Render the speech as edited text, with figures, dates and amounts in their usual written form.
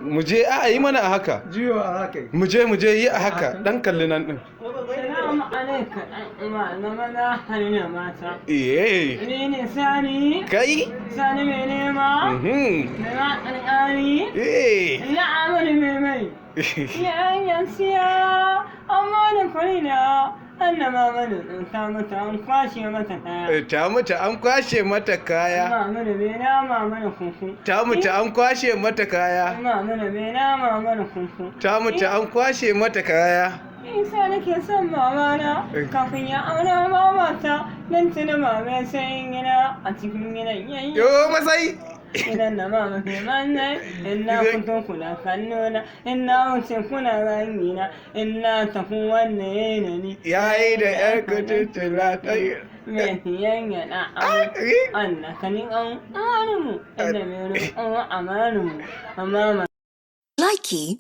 mu je a yi mana a haka Jiyo a haka. mu je yi a haka dan kalli nan din Salamu alaikum malama na hannun mata. eh Ni ne Sani. kai Sani mai nema. Mai ma ƙarƙari. Na amani mai mai. Yayan siya. Amma da kwalina. Annama mana ta mata an kwashe mata kaya. ta mutu an kwashe mata kaya Mama da mai nama mana kuku. ta mutu an kwashe mata kaya Mama da mai nama mana kuku. ta mutu an kwashe mata kaya Isa nake son mamana kafin ya aure mamata don tuna mama sai gina a cikin gidan yayi. yo masai Idan na mama ke manne in na fito kuna kallona in na wuce kuna rangina in na tafi wannan yanayi. yayi da yar kututula ta yi Me fiyan yana an na kanin an amarinmu inda mai rukun amarinmu amma Likey